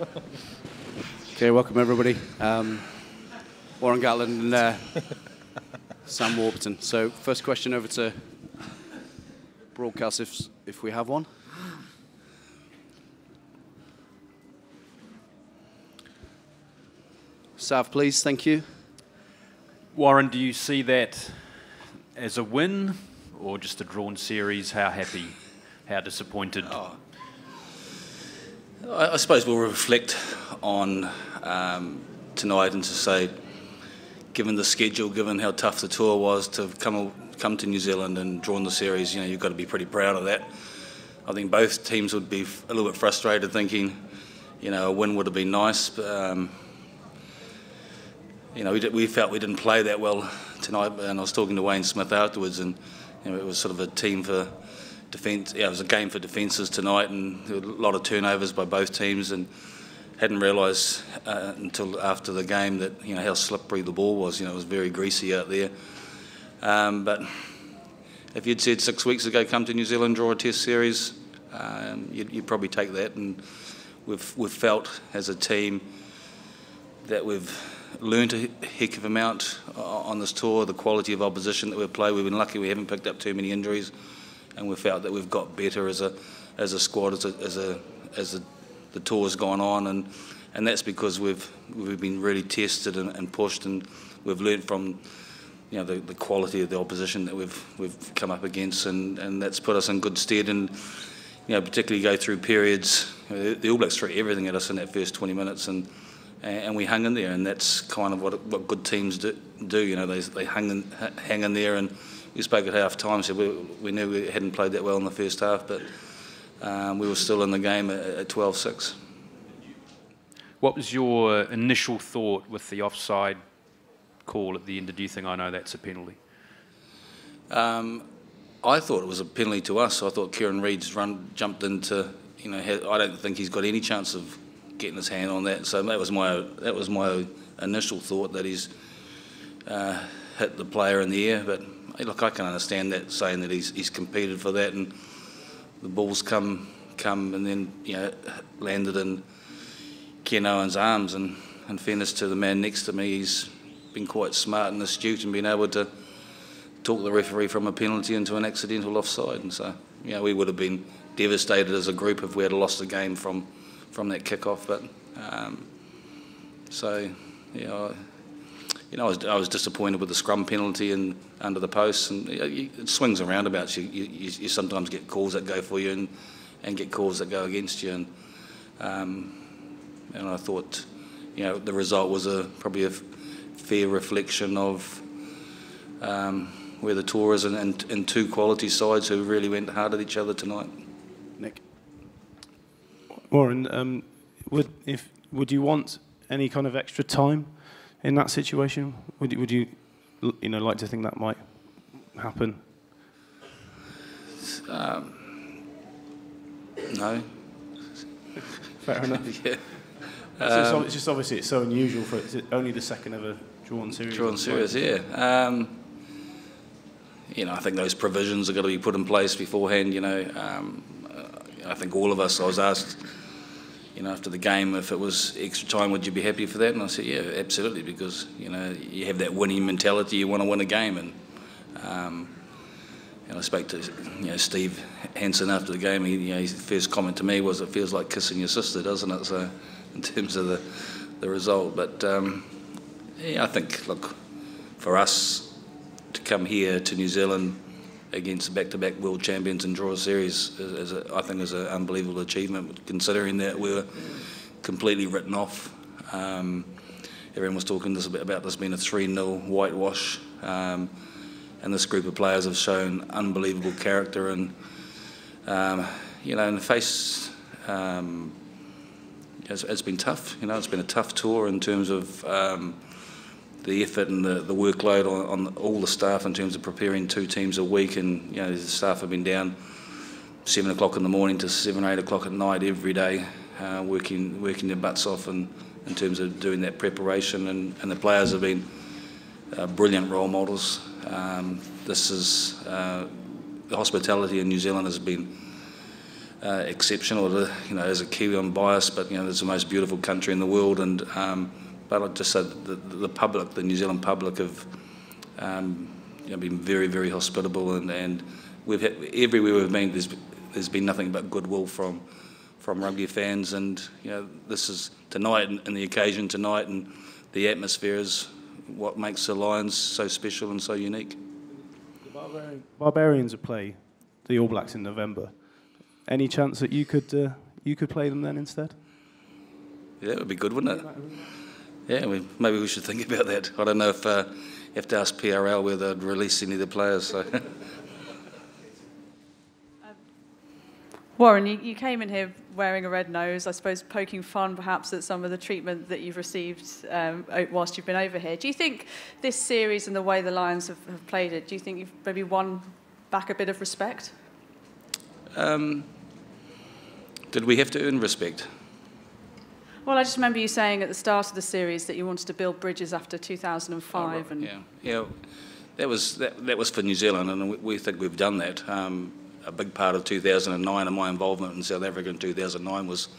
Okay, welcome everybody. Warren Gatland and Sam Warburton. So first question over to broadcast if we have one. Sav, please, thank you. Warren, do you see that as a win or just a drawn series? How happy, how disappointed? Oh. I suppose we'll reflect on tonight and to say, given the schedule, given how tough the tour was, to come to New Zealand and drawn the series, you've got to be pretty proud of that. I think both teams would be a little bit frustrated, thinking, a win would have been nice. But, we felt we didn't play that well tonight, and I was talking to Wayne Smith afterwards, and it was sort of a team for defence. Yeah, it was a game for defences tonight, and there were a lot of turnovers by both teams, and hadn't realised until after the game that how slippery the ball was. It was very greasy out there. But if you'd said 6 weeks ago, come to New Zealand, draw a Test series, you'd probably take that. And we've felt as a team that we've learned a heck of amount on this tour. The quality of opposition that we've played, we've been lucky we haven't picked up too many injuries, and we've felt that we've got better as a squad as the tour's gone on, and that's because we've been really tested and pushed, and we've learnt from the quality of the opposition that we've come up against, and that's put us in good stead. And particularly go through periods, the All Blacks threw everything at us in that first 20 minutes, and we hung in there, and that's kind of what good teams do. They hang in there, and we spoke at half time, said we knew we hadn't played that well in the first half, but we were still in the game at 12-6. What was your initial thought with the offside call at the end? Did you think, I know that's a penalty? I thought it was a penalty to us. I thought Kieran Reid's run jumped into, I don't think he's got any chance of getting his hand on that. So that was my initial thought, that he's hit the player in the air. But look, I can understand that, saying that he's competed for that, and the ball's come and then landed in Ken Owen's arms. And in fairness to the man next to me, he's been quite smart and astute and been able to talk the referee from a penalty into an accidental offside. And so we would have been devastated as a group if we had lost the game from that kick-off. But I was disappointed with the scrum penalty and under the post, and it swings around about you. You sometimes get calls that go for you and get calls that go against you, and I thought the result was probably a fair reflection of where the tour is, and two quality sides who really went hard at each other tonight. Nick. Warren, would you want any kind of extra time in that situation? Would you like to think that might happen? No. Fair enough. Yeah. It's just obviously it's so unusual for it's only the second ever drawn series. Drawn series, yeah. I think those provisions are going to be put in place beforehand. I think all of us. I was asked, after the game, if it was extra time, would you be happy for that? And I said, yeah, absolutely, because you have that winning mentality. You want to win a game, and I spoke to Steve Hansen after the game. His first comment to me was, "It feels like kissing your sister, doesn't it?" So, in terms of the result, but I think, look, for us to come here to New Zealand against back-to-back world champions and draw a series I think is an unbelievable achievement, considering that we were completely written off. Everyone was talking about this being a 3-0 whitewash, and this group of players have shown unbelievable character, and in the face, it's been tough. It's been a tough tour in terms of the effort and the workload on all the staff in terms of preparing two teams a week, and the staff have been down 7 o'clock in the morning to 7 or 8 o'clock at night every day, working their butts off in terms of doing that preparation, and the players have been brilliant role models. This is the hospitality in New Zealand has been exceptional. You know, as a Kiwi, I'm biased, but you know, it's the most beautiful country in the world. And but I just said the public, the New Zealand public, have you know, been very, very hospitable, and we've had, everywhere we've been, there's been nothing but goodwill from rugby fans. And you know, this is tonight, and the occasion tonight, and the atmosphere is what makes the Lions so special and so unique. The Barbarians play the All Blacks in November. Any chance that you could play them then instead? Yeah, that would be good, wouldn't it? Yeah, maybe we should think about that. I don't know if you have to ask PRL whether they'd release any of the players. So. Warren, you came in here wearing a red nose, I suppose poking fun perhaps at some of the treatment that you've received whilst you've been over here. Do you think this series and the way the Lions have played it, do you think you've maybe won back a bit of respect? Did we have to earn respect? Well, I just remember you saying at the start of the series that you wanted to build bridges after 2005. Oh, right. And yeah, that was for New Zealand, and we think we've done that. A big part of 2009 and my involvement in South Africa in 2009 was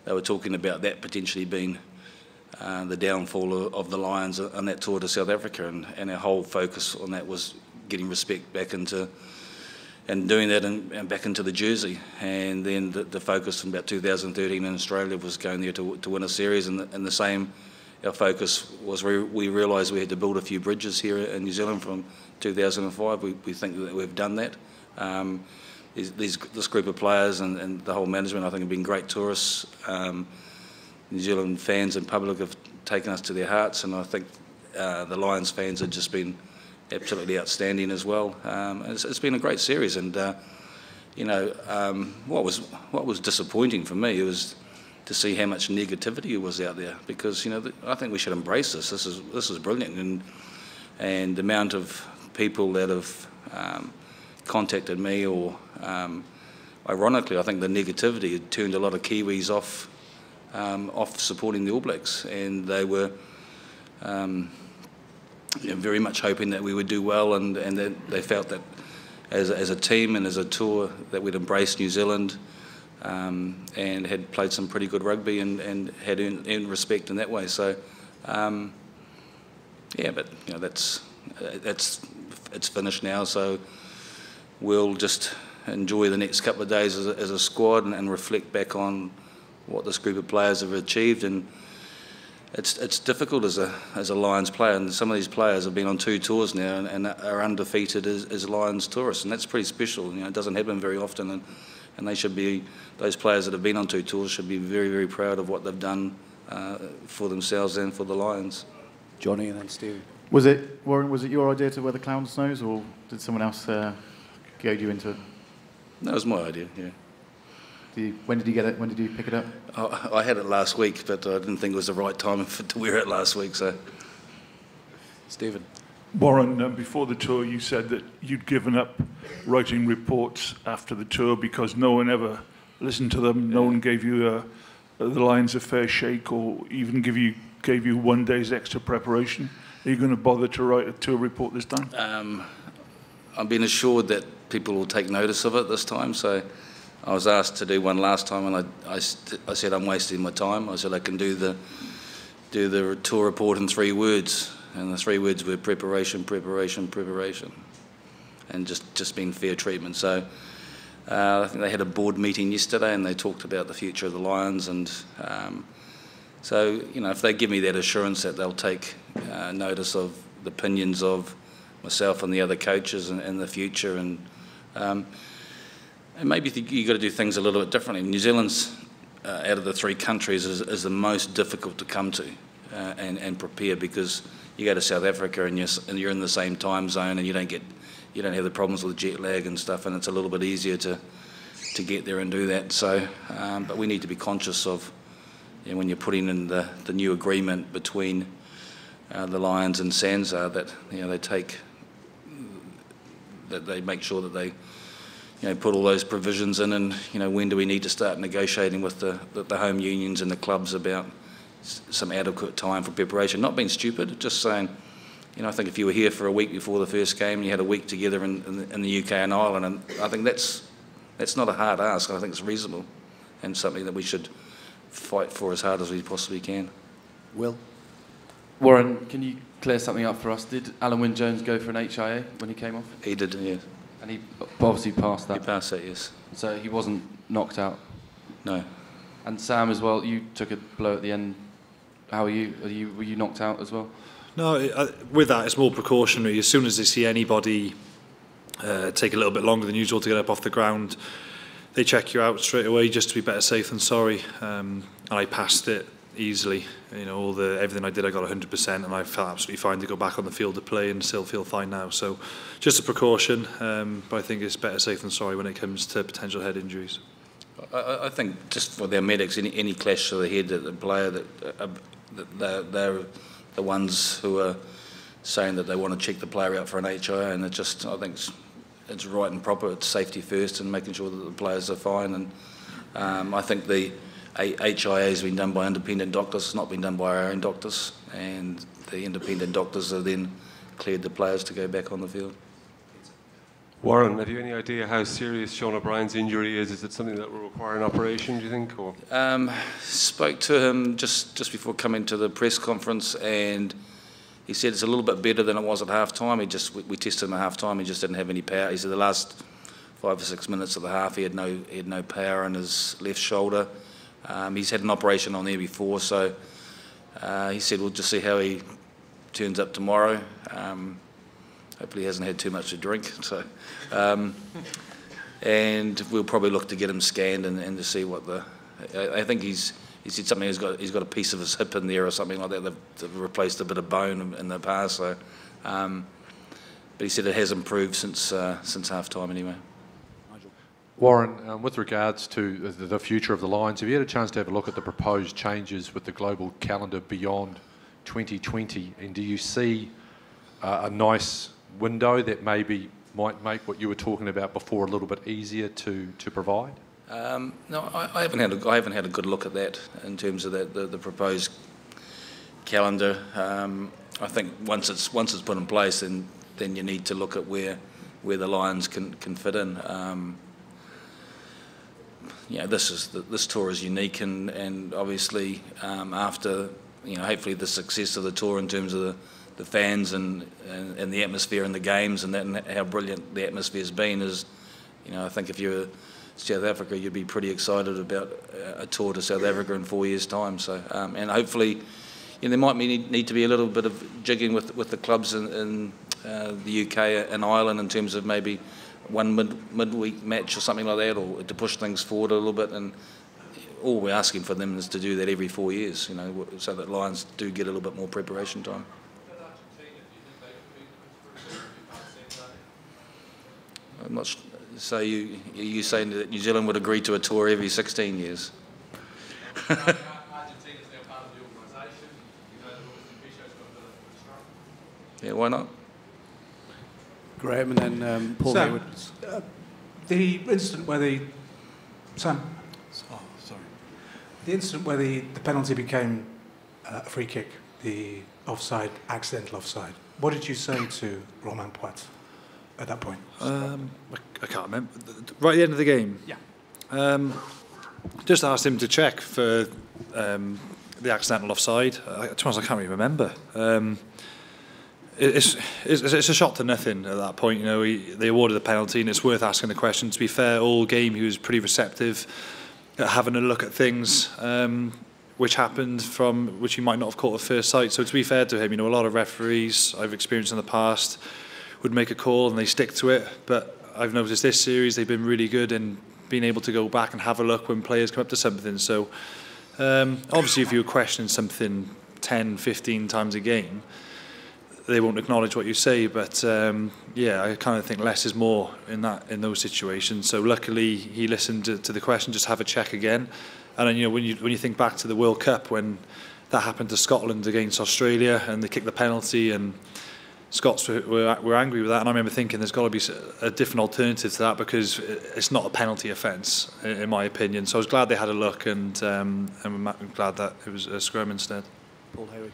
they were talking about that potentially being the downfall of the Lions on that tour to South Africa, and our whole focus on that was getting respect back into and doing that and back into the jersey. And then the focus from about 2013 in Australia was going there to win a series, and the same. Our focus was we realised we had to build a few bridges here in New Zealand from 2005. We think that we've done that. This group of players and the whole management, I think, have been great tourists. New Zealand fans and public have taken us to their hearts, and I think the Lions fans have just been absolutely outstanding as well. It's been a great series, and you know, what was disappointing for me was to see how much negativity was out there, because you know, I think we should embrace this. This is brilliant, and the amount of people that have contacted me, or ironically, I think the negativity had turned a lot of Kiwis off supporting the All Blacks, and they were you know, very much hoping that we would do well, and that they felt that as a team and as a tour that we'd embraced New Zealand, and had played some pretty good rugby and had earned respect in that way. So yeah, but you know, it's finished now, so we'll just enjoy the next couple of days as a squad and reflect back on what this group of players have achieved. And it's difficult as a Lions player, and some of these players have been on 2 tours now and are undefeated as Lions tourists, and that's pretty special. You know, it doesn't happen very often, and they should be, those players that have been on 2 tours should be very, very proud of what they've done for themselves and for the Lions. Johnny and then Steve. Warren, was it your idea to wear the clown's nose, or did someone else goad you into it? That was my idea, yeah. When did you get it? When did you pick it up? I had it last week, but I didn't think it was the right time to wear it last week, so. Stephen. Warren, before the tour, you said that you'd given up writing reports after the tour because no one ever listened to them. No one gave you the Lions a fair shake, or even gave you 1 day's extra preparation. Are you going to bother to write a tour report this time? I've been assured that people will take notice of it this time, so I was asked to do one last time, and I said I'm wasting my time. I said I can do the tour report in 3 words, and the 3 words were preparation, preparation, preparation, and just being fair treatment. So I think they had a board meeting yesterday, and they talked about the future of the Lions, and so you know, if they give me that assurance that they'll take notice of the opinions of myself and the other coaches in the future, and maybe you've got to do things a little bit differently. New Zealand's, out of the 3 countries, is the most difficult to come to and prepare, because you go to South Africa and you're in the same time zone, and you don't have the problems with jet lag and stuff, and it's a little bit easier to get there and do that. So, but we need to be conscious of, you know, when you're putting in the new agreement between the Lions and SANZAR, that you know they make sure that they, you know, put all those provisions in, and you know, when do we need to start negotiating with the home unions and the clubs about some adequate time for preparation. Not being stupid, just saying, you know, I think if you were here for a week before the first game, and you had a week together in the UK and Ireland, and I think that's that's not a hard ask. I think it's reasonable and something that we should fight for as hard as we possibly can. Will? Warren, can you clear something up for us? Did Alan Wynne-Jones go for an HIA when he came off? He did, yes. And he obviously passed that? He passed that, yes. So he wasn't knocked out? No. And Sam as well, you took a blow at the end. How are you? Were you knocked out as well? No, with that, it's more precautionary. As soon as they see anybody take a little bit longer than usual to get up off the ground, they check you out straight away just to be better safe than sorry. And I passed it easily. You know, everything I did, I got 100%, and I felt absolutely fine to go back on the field to play, and still feel fine now. So, just a precaution. But I think it's better safe than sorry when it comes to potential head injuries. I think just for their medics, any clash to the head of the player, they're the ones who are saying that they want to check the player out for an HIA, and I think it's right and proper. It's safety first and making sure that the players are fine. And I think the HIA has been done by independent doctors. It's not been done by our own doctors, and the independent doctors have then cleared the players to go back on the field. Warren, have you any idea how serious Sean O'Brien's injury is? Is it something that will require an operation, do you think? Or? Spoke to him just before coming to the press conference, and he said it's a little bit better than it was at half-time. We tested him at half-time, he just didn't have any power. He said the last 5 or 6 minutes of the half he had no power in his left shoulder. He's had an operation on there before, so he said we'll just see how he turns up tomorrow. Hopefully he hasn't had too much to drink. So, and we'll probably look to get him scanned and to see what I think he said something. He's got a piece of his hip in there or something like that. They've replaced a bit of bone in the past. So, but he said it has improved since half time anyway. Warren, with regards to the future of the Lions, have you had a chance to have a look at the proposed changes with the global calendar beyond 2020? And do you see a nice window that maybe might make what you were talking about before a little bit easier to provide? No, I haven't had a good look at that in terms of the proposed calendar. I think once it's put in place, then you need to look at where the Lions can fit in. This tour is unique, and obviously after hopefully the success of the tour in terms of the fans and the atmosphere in the games and how brilliant the atmosphere has been is, I think if you're South Africa, you'd be pretty excited about a tour to South Africa in 4 years' time. So and hopefully, there might need to be a little bit of jigging with the clubs in the UK and Ireland in terms of maybe one midweek match or something like that, or to push things forward a little bit. And all we're asking for them is to do that every 4 years, so that Lions do get a little bit more preparation time. I'm not. So you saying that New Zealand would agree to a tour every 16 years? Yeah, why not? Graham and then Paul Sam, Hayward. The incident where the incident where the penalty became a free kick, the offside, accidental offside. What did you say to Romain Poit at that point? I can't remember. Right at the end of the game? Yeah. Just asked him to check for the accidental offside. To be honest, I can't really remember. It's a shot to nothing at that point. They awarded the penalty, and it's worth asking the question. To be fair, all game he was pretty receptive at having a look at things which happened which he might not have caught at first sight. So to be fair to him, a lot of referees I've experienced in the past would make a call and they stick to it. But I've noticed this series they've been really good in being able to go back and have a look when players come up to something. So obviously if you're questioning something 10, 15 times a game, they won't acknowledge what you say, but I kind of think less is more in those situations. So luckily he listened to the question, just have a check again. And then when you think back to the World Cup when that happened to Scotland against Australia and they kicked the penalty and Scots were angry with that, and I remember thinking there's got to be a different alternative to that because it's not a penalty offence in my opinion. So I was glad they had a look, and I'm glad that it was a scrum instead. Paul Hayward.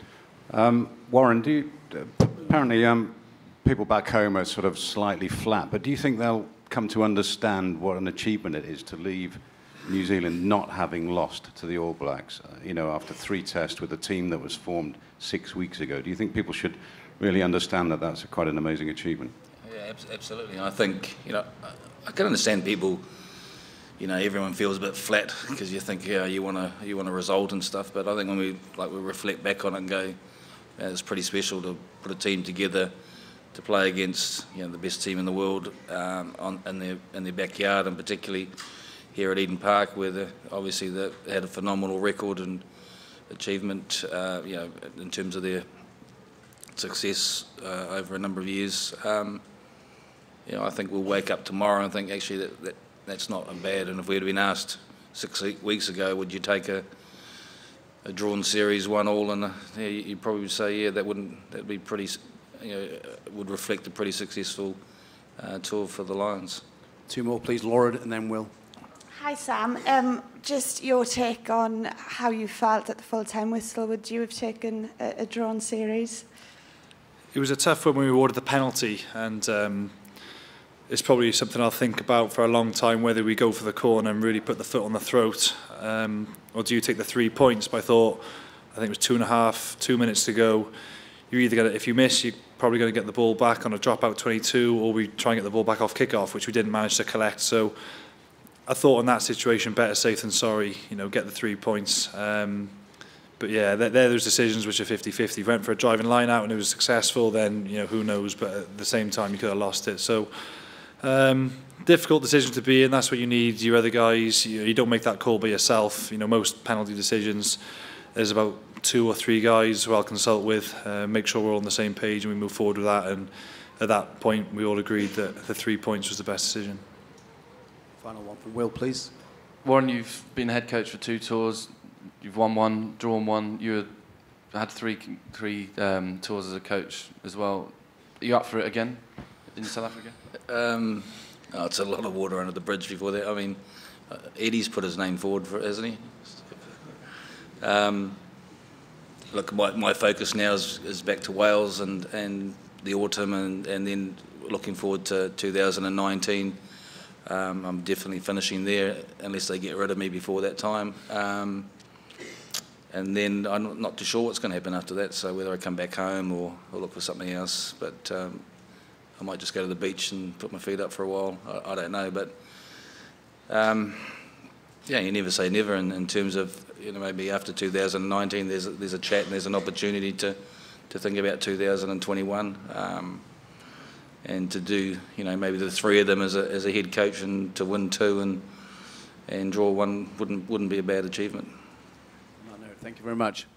Warren, apparently people back home are sort of slightly flat, but do you think they'll come to understand what an achievement it is to leave New Zealand not having lost to the All Blacks, after 3 tests with a team that was formed 6 weeks ago? Do you think people should really understand that that's quite an amazing achievement? Yeah, absolutely. I think, I can understand people, everyone feels a bit flat because you think, you want a result and stuff. But I think when we reflect back on it and go, it's pretty special to put a team together to play against, the best team in the world in their backyard, and particularly here at Eden Park, where they had a phenomenal record and achievement, in terms of their success over a number of years. I think we'll wake up tomorrow and think actually that's not bad. And if we had been asked 6 weeks ago, would you take a drawn series 1-1, and you'd probably say, that'd be pretty, would reflect a pretty successful tour for the Lions. 2 more, please, Laura, and then Will. Hi, Sam. Just your take on how you felt at the full-time whistle. Would you have taken a drawn series? It was a tough one when we awarded the penalty, and it's probably something I'll think about for a long time, whether we go for the corner and really put the foot on the throat, or do you take the 3 points? But I think it was 2 minutes to go. You're either if you miss, you're probably going to get the ball back on a dropout 22, or we try and get the ball back off kick-off, which we didn't manage to collect. So I thought in that situation, better safe than sorry, get the 3 points. But yeah, they're those decisions which are 50-50. Went for a driving line out and it was successful, then who knows, but at the same time you could have lost it. So difficult decision to be in. That's what you need your other guys. You don't make that call by yourself. Most penalty decisions, there's about 2 or 3 guys who I'll consult with, make sure we're all on the same page and we move forward with that. And at that point we all agreed that the 3 points was the best decision. Final one from Will, please. Warren, you've been head coach for 2 tours. You've won 1, drawn 1. You had three tours as a coach as well. Are you up for it again in South Africa? It's a lot of water under the bridge before that. I mean, Eddie's put his name forward for it, hasn't he? Look, my focus now is back to Wales and the autumn, and then looking forward to 2019. I'm definitely finishing there unless they get rid of me before that time. And then I'm not too sure what's going to happen after that, so whether I come back home or look for something else. But I might just go to the beach and put my feet up for a while. I don't know, but you never say never in terms of, maybe after 2019 there's a chat and there's an opportunity to think about 2021. And to do, maybe the 3 of them as a head coach, and to win 2 and draw 1 wouldn't be a bad achievement. No, thank you very much.